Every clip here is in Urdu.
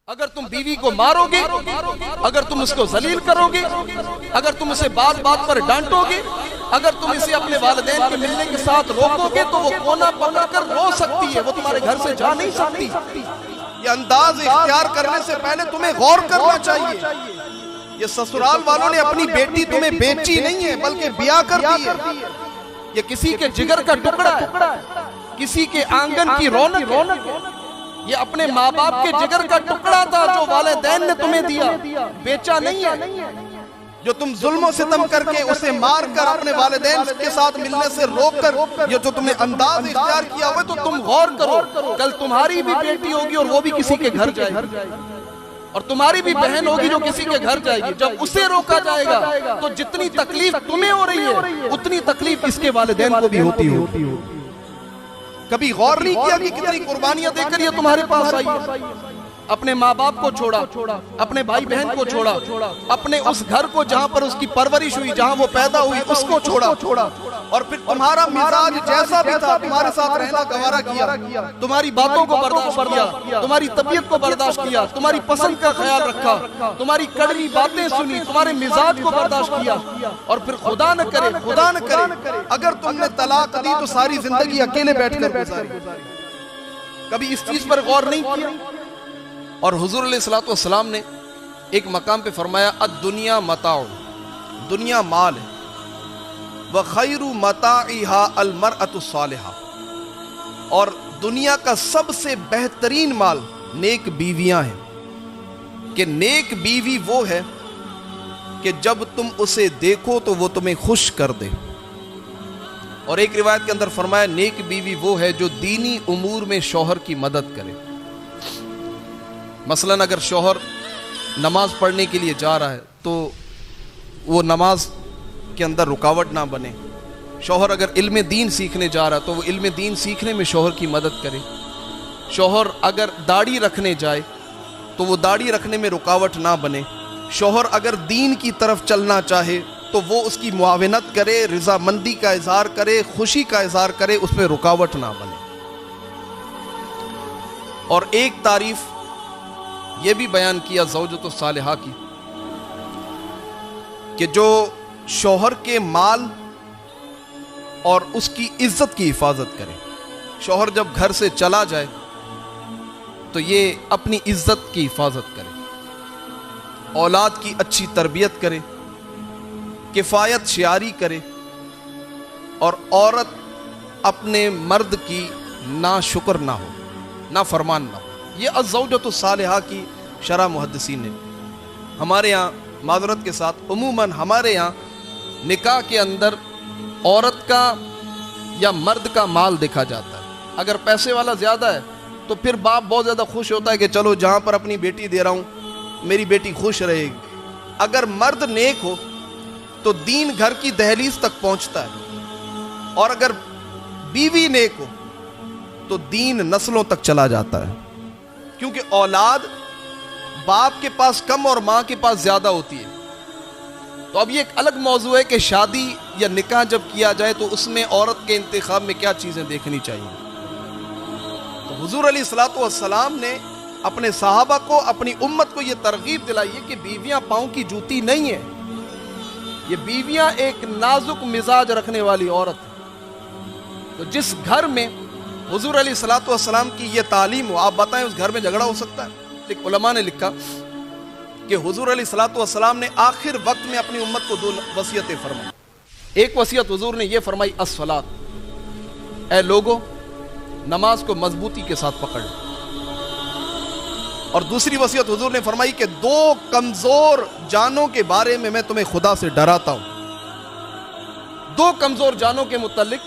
اگر تم بیوی کو مارو گے، اگر تم اس کو ذلیل کرو گے، اگر تم اسے بات بات پر ڈانٹو گے، اگر تم اسے اپنے والدین کے ملنے کے ساتھ روکو گے تو وہ کونا پکڑ کر رو سکتی ہے، وہ تمہارے گھر سے جا نہیں سکتی۔ یہ انداز اختیار کرنے سے پہلے تمہیں غور کرنا چاہیے۔ یہ سسرال والوں نے اپنی بیٹی تمہیں بیچی نہیں ہے بلکہ بیاہ کر دی ہے۔ یہ کسی کے جگر کا ٹکڑا ہے، کسی کے آنگن کی رونق ہے۔ یہ اپنے ماں باپ کے جگر کا ٹکڑا تھا جو والدین نے تمہیں دیا، بیچا نہیں ہے۔ جو تم ظلم و ستم کر کے اسے مار کر اپنے والدین کے ساتھ ملنے سے روک کر یہ جو تم نے انداز اختیار کیا ہوئے، تو تم غور کرو، کل تمہاری بھی بیٹی ہوگی اور وہ بھی کسی کے گھر جائے گی، اور تمہاری بھی بہن ہوگی جو کسی کے گھر جائے گی۔ جب اسے روکا جائے گا تو جتنی تکلیف تمہیں ہو رہی ہے اتنی تکلیف اس کے والدین کو بھی ہوتی ہو۔ کبھی غور نہیں کیا کہ کتنی قربانیاں دے کر یہ تمہارے پاس آئی، اپنے ماں باپ کو چھوڑا، اپنے بھائی بہن کو چھوڑا، اپنے اس گھر کو جہاں پر اس کی پرورش ہوئی، جہاں وہ پیدا ہوئی، اس کو چھوڑا، اور پھر تمہارا مزاج جیسا بھی تھا تمہارے ساتھ رہنا گوارا کیا، تمہاری باتوں کو برداشت کیا، تمہاری طبیعت کو برداشت کیا، تمہاری پسند کا خیال رکھا، تمہاری کڑوی باتیں سنی، تمہارے مزاج کو برداشت کیا، اور پھر خدا نہ کرے اگر تم نے طلاق دی تو ساری زندگی اکیلے بیٹھ کر گزاری۔ کبھی اس چیز پر غور نہیں کیا۔ اور حضور علیہ السلام نے ایک مقام پہ فرمایا الدنیا متاع، دنیا مال ہے، وخیر متاعها المرأة الصالحہ، اور دنیا کا سب سے بہترین مال نیک بیویاں ہیں، کہ نیک بیوی وہ ہے کہ جب تم اسے دیکھو تو وہ تمہیں خوش کر دے۔ اور ایک روایت کے اندر فرمایا نیک بیوی وہ ہے جو دینی امور میں شوہر کی مدد کرے۔ مثلاً اگر شوہر نماز پڑھنے کے لیے جا رہا ہے تو وہ نماز کے اندر رکاوٹ نہ بنے، شوہر اگر علم دین سیکھنے جا رہا ہے تو وہ علم دین سیکھنے میں شوہر کی مدد کرے، شوہر اگر داڑھی رکھنے جائے تو وہ داڑھی رکھنے میں رکاوٹ نہ بنے، شوہر اگر دین کی طرف چلنا چاہے تو وہ اس کی معاونت کرے، رضامندی کا اظہار کرے، خوشی کا اظہار کرے، اس میں رکاوٹ نہ بنے۔ اور ایک تعریف یہ بھی بیان کیا زوجۃ الصالحہ کی کہ جو شوہر کے مال اور اس کی عزت کی حفاظت کرے۔ شوہر جب گھر سے چلا جائے تو یہ اپنی عزت کی حفاظت کرے، اولاد کی اچھی تربیت کرے، کفایت شعاری کرے، اور عورت اپنے مرد کی ناشکر نہ ہو، نافرمان نہ ہو۔ یہ الزوجۃ الصالحہ کی شرح محدثین نے۔ ہمارے ہاں معذرت کے ساتھ عموماً ہمارے ہاں نکاح کے اندر عورت کا یا مرد کا مال دیکھا جاتا ہے۔ اگر پیسے والا زیادہ ہے تو پھر باپ بہت زیادہ خوش ہوتا ہے کہ چلو جہاں پر اپنی بیٹی دے رہا ہوں میری بیٹی خوش رہے گی۔ اگر مرد نیک ہو تو دین گھر کی دہلیز تک پہنچتا ہے، اور اگر بیوی نیک ہو تو دین نسلوں تک چلا جاتا ہے، کیونکہ اولاد باپ کے پاس کم اور ماں کے پاس زیادہ ہوتی ہے۔ تو اب یہ ایک الگ موضوع ہے کہ شادی یا نکاح جب کیا جائے تو اس میں عورت کے انتخاب میں کیا چیزیں دیکھنی چاہیے۔ تو حضور علیہ السلام نے اپنے صحابہ کو، اپنی امت کو یہ ترغیب دلائی ہے کہ بیویاں پاؤں کی جوتی نہیں ہیں، یہ بیویاں ایک نازک مزاج رکھنے والی عورت ہے۔ تو جس گھر میں حضور علیہ السلام کی یہ تعلیم ہو، آپ بتائیں اس گھر میں جھگڑا ہو سکتا ہے؟ ایک علماء نے لکھا کہ حضور علیہ السلام نے آخر وقت میں اپنی امت کو 2 وصیتیں فرمائی۔ ایک وصیت حضور نے یہ فرمائی الصلاۃ، اے لوگو نماز کو مضبوطی کے ساتھ پکڑ۔ اور دوسری وصیت حضور نے فرمائی کہ 2 کمزور جانوں کے بارے میں تمہیں خدا سے ڈراتا ہوں۔ 2 کمزور جانوں کے متعلق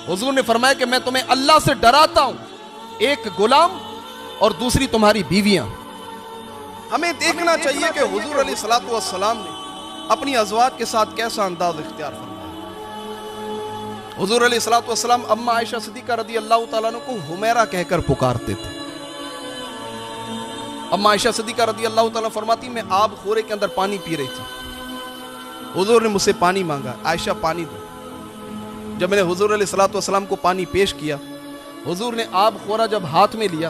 حضور نے فرمایا کہ میں تمہیں اللہ سے ڈراتا ہوں، ایک غلام اور دوسری تمہاری بیویاں۔ ہمیں دیکھنا چاہیے کہ حضور علیہ السلام نے اپنی ازواج کے ساتھ کیسا انداز اختیار فرمایا۔ حضور علیہ السلام اما عائشہ صدیقہ رضی اللہ تعالیٰ عنہ کو حمیرہ کہہ کر پکارتے تھے۔ اما عائشہ صدیقہ رضی اللہ تعالیٰ فرماتی میں آب خورے کے اندر پانی پی رہی تھی، حضور نے مجھ سے پانی مانگا، عائشہ پانی دو۔ جب میں نے حضور علیہ السلام کو پانی پیش کیا، حضور نے آب خورا جب ہاتھ میں لیا